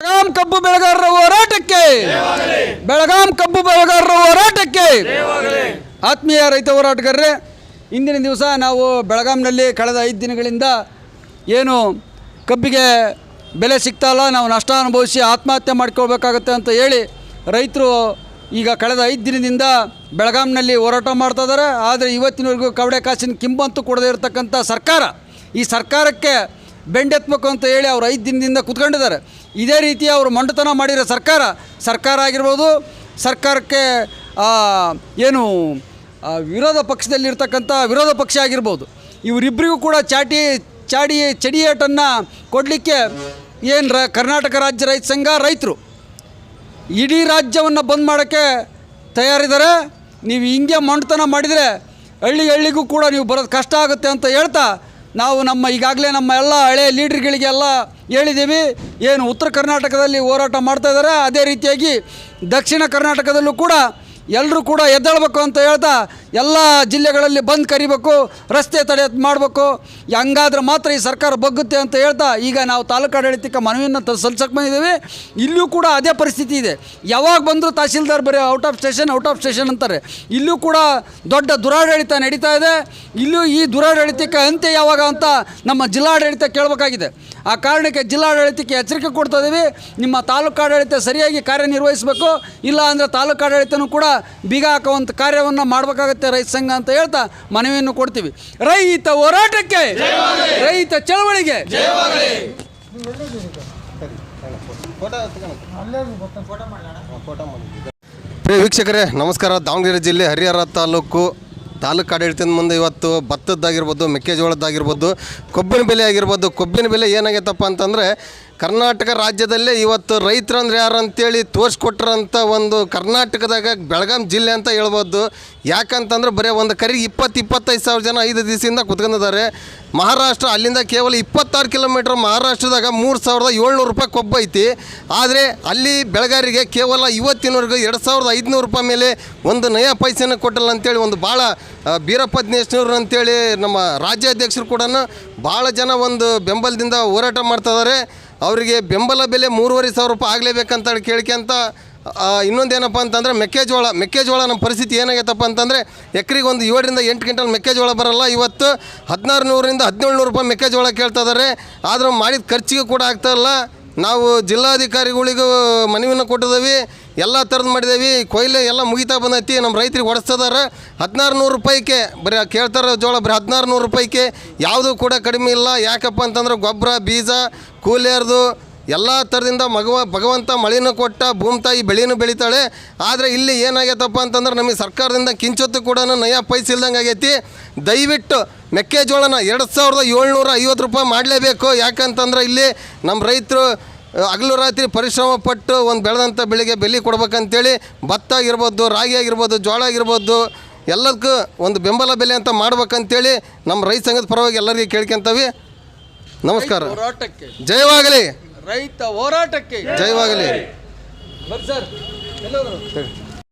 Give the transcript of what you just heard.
ಬೆಳಗಾಂ ಕಬ್ಬು ಬೆಳೆಗಾರರ ಹೋರಾಟಕ್ಕೆ ಬೆಳಗಾಂ ಕಬ್ಬು ಬೆಳೆಗಾರರ ಹೋರಾಟಕ್ಕೆ ಆತ್ಮೀಯ ರೈತ ಹೋರಾಟಗಾರರೇ, ಇಂದಿನ ದಿವಸ ನಾವು ಬೆಳಗಾಂನಲ್ಲಿ ಕಳೆದ 5 ದಿನಗಳಿಂದ ಏನು ಕಬ್ಬಿಗೆ ಬೆಲೆ ಸಿಗ್ತಾಯಿಲ್ಲ, ನಾವು ನಷ್ಟ ಅನುಭವಿಸಿ ಆತ್ಮಹತ್ಯೆ ಮಾಡ್ಕೊಳ್ಬೇಕಾಗತ್ತೆ ಅಂತ ಹೇಳಿ ರೈತರು ಈಗ ಕಳೆದ 5 ದಿನದಿಂದ ಬೆಳಗಾಂನಲ್ಲಿ ಹೋರಾಟ ಮಾಡ್ತಾ ಇದ್ದಾರೆ. ಆದರೆ ಇವತ್ತಿನವರೆಗೂ ಕವಡೆ ಕಾಸಿನ ಕಿಂಬಂತೂ ಕೊಡದೇ ಇರತಕ್ಕಂಥ ಸರ್ಕಾರ, ಈ ಸರ್ಕಾರಕ್ಕೆ ಬೆಂಡೆತ್ತಬೇಕು ಅಂತ ಹೇಳಿ ಅವರು 5 ದಿನದಿಂದ ಕೂತ್ಕೊಂಡಿದ್ದಾರೆ. ಇದೇ ರೀತಿ ಅವರು ಮೊಂಡತನ ಮಾಡಿರೋ ಸರ್ಕಾರ ಆಗಿರ್ಬೋದು, ಸರ್ಕಾರಕ್ಕೆ ಏನು ವಿರೋಧ ಪಕ್ಷದಲ್ಲಿರ್ತಕ್ಕಂಥ ವಿರೋಧ ಪಕ್ಷ ಆಗಿರ್ಬೋದು, ಇವರಿಬ್ಬರಿಗೂ ಕೂಡ ಚಡಿಯೇಟನ್ನು ಕೊಡಲಿಕ್ಕೆ ಏನು ಕರ್ನಾಟಕ ರಾಜ್ಯ ರೈತ ಸಂಘ ರೈತರು ಇಡೀ ರಾಜ್ಯವನ್ನು ಬಂದ್ ಮಾಡೋಕ್ಕೆ ತಯಾರಿದ್ದಾರೆ. ನೀವು ಹಿಂಗೆ ಮೊಂಡತನ ಮಾಡಿದರೆ ಹಳ್ಳಿಗೂ ಕೂಡ ನೀವು ಬರೋದು ಕಷ್ಟ ಆಗುತ್ತೆ ಅಂತ ಹೇಳ್ತಾ ನಾವು ಈಗಾಗಲೇ ನಮ್ಮ ಎಲ್ಲ ಹಳೆ ಲೀಡ್ರ್ಗಳಿಗೆಲ್ಲ ಹೇಳಿದ್ದೀವಿ. ಏನು ಉತ್ತರ ಕರ್ನಾಟಕದಲ್ಲಿ ಹೋರಾಟ ಮಾಡ್ತಾಯಿದ್ದಾರೆ, ಅದೇ ರೀತಿಯಾಗಿ ದಕ್ಷಿಣ ಕರ್ನಾಟಕದಲ್ಲೂ ಕೂಡ ಎಲ್ಲರೂ ಕೂಡ ಎದ್ದೇಳಬೇಕು ಅಂತ ಹೇಳ್ತಾ ಎಲ್ಲ ಜಿಲ್ಲೆಗಳಲ್ಲಿ ಬಂದ್ ಕರಿಬೇಕು, ರಸ್ತೆ ತಡೆ ಮಾಡಬೇಕು. ಹಂಗಾದ್ರೆ ಮಾತ್ರ ಈ ಸರ್ಕಾರ ಬಗ್ಗುತ್ತೆ ಅಂತ ಹೇಳ್ತಾ ಈಗ ನಾವು ತಾಲೂಕು ಆಡಳಿತಕ್ಕೆ ಮನವಿಯನ್ನು ಸಲ್ಲಿಸಕ್ಕೆ ಬಂದಿದ್ದೀವಿ. ಇಲ್ಲೂ ಕೂಡ ಅದೇ ಪರಿಸ್ಥಿತಿ ಇದೆ. ಯಾವಾಗ ಬಂದರೂ ತಹಸೀಲ್ದಾರ್ ಬರೀ ಔಟ್ ಆಫ್ ಸ್ಟೇಷನ್ ಅಂತಾರೆ. ಇಲ್ಲೂ ಕೂಡ ದೊಡ್ಡ ದುರಾಡಳಿತ ನಡೀತಾ ಇದೆ. ಇಲ್ಲೂ ಈ ದುರಾಡಳಿತಕ್ಕೆ ಅಂತ್ಯ ಯಾವಾಗ ಅಂತ ನಮ್ಮ ಜಿಲ್ಲಾಡಳಿತ ಕೇಳಬೇಕಾಗಿದೆ. ಆ ಕಾರಣಕ್ಕೆ ಜಿಲ್ಲಾಡಳಿತಕ್ಕೆ ಎಚ್ಚರಿಕೆ ಕೊಡ್ತಾ ಇದ್ದೀವಿ. ನಿಮ್ಮ ತಾಲೂಕು ಆಡಳಿತ ಸರಿಯಾಗಿ ಕಾರ್ಯನಿರ್ವಹಿಸಬೇಕು, ಇಲ್ಲ ಅಂದರೆ ತಾಲೂಕು ಆಡಳಿತನೂ ಕೂಡ ಬೀಗ ಹಾಕುವಂಥ ಕಾರ್ಯವನ್ನು ಮಾಡಬೇಕಾಗತ್ತೆ ರೈತ ಸಂಘ ಅಂತ ಹೇಳ್ತಾ ಮನವಿಯನ್ನು ಕೊಡ್ತೀವಿ. ರೈತ ಹೋರಾಟಕ್ಕೆ, ರೈತ ಚಳವಳಿಗೆ ಪ್ರಿಯ ವೀಕ್ಷಕರೇ ನಮಸ್ಕಾರ. ದಾವಣಗೆರೆ ಜಿಲ್ಲೆ ಹರಿಹರ ತಾಲೂಕು ಆಡಳಿತದ ಮುಂದೆ ಇವತ್ತು ಭತ್ತದ್ದಾಗಿರ್ಬೋದು, ಮೆಕ್ಕೆಜೋಳದ್ದಾಗಿರ್ಬೋದು, ಕೊಬ್ಬಿನ ಬೆಲೆ ಆಗಿರ್ಬೋದು. ಕೊಬ್ಬಿನ ಬೆಲೆ ಏನಾಗೈತಪ್ಪ ಅಂತಂದರೆ ಕರ್ನಾಟಕ ರಾಜ್ಯದಲ್ಲೇ ಇವತ್ತು ರೈತರಂದ್ರೆ ಯಾರು ಅಂತೇಳಿ ತೋರಿಸ್ಕೊಟ್ರಂಥ ಒಂದು ಕರ್ನಾಟಕದಾಗ ಬೆಳಗಾಂ ಜಿಲ್ಲೆ ಅಂತ ಹೇಳ್ಬೋದು. ಯಾಕಂತಂದ್ರೆ ಬರೀ ಒಂದು ಕರಿಗೆ 20-25 ಸಾವಿರ ಜನ 5 ದಿವಸದಿಂದ ಕುತ್ಕೊಂಡಿದ್ದಾರೆ. ಮಹಾರಾಷ್ಟ್ರ ಅಲ್ಲಿಂದ ಕೇವಲ 26 ಕಿಲೋಮೀಟ್ರ್ ಮಹಾರಾಷ್ಟ್ರದಾಗ 3700 ರೂಪಾಯಿ ಕೊಬ್ಬು ಐತಿ. ಆದರೆ ಅಲ್ಲಿ ಬೆಳೆಗಾರರಿಗೆ ಕೇವಲ ಇವತ್ತಿನವರೆಗೂ 2500 ರೂಪಾಯಿ ಮೇಲೆ ಒಂದು ನಯ ಪೈಸೆನ ಕೊಟ್ಟಲ್ಲ ಅಂತೇಳಿ ಒಂದು ಭಾಳ ಬೀರಪ್ಪ ದಿನೇಶ್ನವ್ರು ಅಂತೇಳಿ ನಮ್ಮ ರಾಜ್ಯಾಧ್ಯಕ್ಷರು ಕೂಡ ಭಾಳ ಜನ ಒಂದು ಬೆಂಬಲದಿಂದ ಹೋರಾಟ ಮಾಡ್ತಿದ್ದಾರೆ. ಅವರಿಗೆ ಬೆಂಬಲ ಬೆಲೆ 3500 ರೂಪಾಯಿ ಆಗಲೇಬೇಕಂತ ಕೇಳ್ಕೊಂತ ಇನ್ನೊಂದೇನಪ್ಪ ಅಂತಂದರೆ ಮೆಕ್ಕೆಜೋಳ ನಮ್ಮ ಪರಿಸ್ಥಿತಿ ಏನಾಗೈತಪ್ಪ ಅಂತಂದರೆ ಎಕರೆಗೆ ಒಂದು 7ರಿಂದ 8 ಕ್ವಿಂಟಲ್ ಮೆಕ್ಕೆಜೋಳ ಬರೋಲ್ಲ. ಇವತ್ತು 1600ರಿಂದ 1700 ರೂಪಾಯಿ ಮೆಕ್ಕೆಜೋಳ ಕೇಳ್ತಾ ಇದ್ದಾರೆ. ಆದರೂ ಮಾಡಿದ ಖರ್ಚಿಗೆ ಕೂಡ ಆಗ್ತಾಯಿಲ್ಲ. ನಾವು ಜಿಲ್ಲಾಧಿಕಾರಿಗಳಿಗೂ ಮನವಿಯನ್ನು ಕೊಟ್ಟಿದ್ದೀವಿ, ಎಲ್ಲ ಥರದ್ದು ಮಾಡಿದ್ದೀವಿ. ಕೊಯ್ಲು ಎಲ್ಲ ಮುಗಿತಾ ಬಂದೈತಿ. ನಮ್ಮ ರೈತರಿಗೆ ಹೊಡೆಸ್ತಿದ್ದಾರೆ. 1600 ರೂಪಾಯಿಗೆ ಬರೀ ಕೇಳ್ತಾರೆ ಜೋಳ, ಬರೀ 1600 ರೂಪಾಯಿಗೆ ಯಾವುದೂ ಕೂಡ ಕಡಿಮೆ ಇಲ್ಲ. ಯಾಕಪ್ಪ ಅಂತಂದ್ರೆ ಗೊಬ್ಬರ, ಬೀಜ, ಕೂಲಿಯರ್ದು ಎಲ್ಲ ಥರದಿಂದ ಭಗವಂತ ಮಳೆನೂ ಕೊಟ್ಟ, ಭೂಮಿ ತಾಯಿ ಬೆಳೆನೂ ಬೆಳಿತಾಳೆ. ಆದರೆ ಇಲ್ಲಿ ಏನಾಗೈತಪ್ಪ ಅಂತಂದ್ರೆ ನಮಗೆ ಸರ್ಕಾರದಿಂದ ಕಿಂಚೊತ್ತು ಕೂಡ ನಯ ಪೈಸೆ ಇಲ್ದಂಗೆ ಆಗೈತಿ. ದಯವಿಟ್ಟು ಮೆಕ್ಕೆಜೋಳನ 2750 ರೂಪಾಯಿ ಮಾಡಲೇಬೇಕು. ಯಾಕಂತಂದ್ರೆ ಇಲ್ಲಿ ನಮ್ಮ ರೈತರು ಹಗಲು ರಾತ್ರಿ ಪರಿಶ್ರಮ ಪಟ್ಟು ಒಂದು ಬೆಳೆದಂಥ ಬೆಳೆಗೆ ಬೆಲೆ ಕೊಡ್ಬೇಕಂತೇಳಿ ಭತ್ತ ಆಗಿರ್ಬೋದು, ರಾಗಿ ಆಗಿರ್ಬೋದು, ಜೋಳ ಆಗಿರ್ಬೋದು ಎಲ್ಲದಕ್ಕೂ ಒಂದು ಬೆಂಬಲ ಬೆಲೆ ಅಂತ ಮಾಡ್ಬೇಕಂತೇಳಿ ನಮ್ಮ ರೈತ ಸಂಘದ ಪರವಾಗಿ ಎಲ್ಲರಿಗೆ ಕೇಳ್ಕೊಂತೀವಿ. ನಮಸ್ಕಾರ. ಜಯವಾಗಲಿ ರೈತ ಹೋರಾಟಕ್ಕೆ ಜಯವಾಗಲಿ. ಸರ್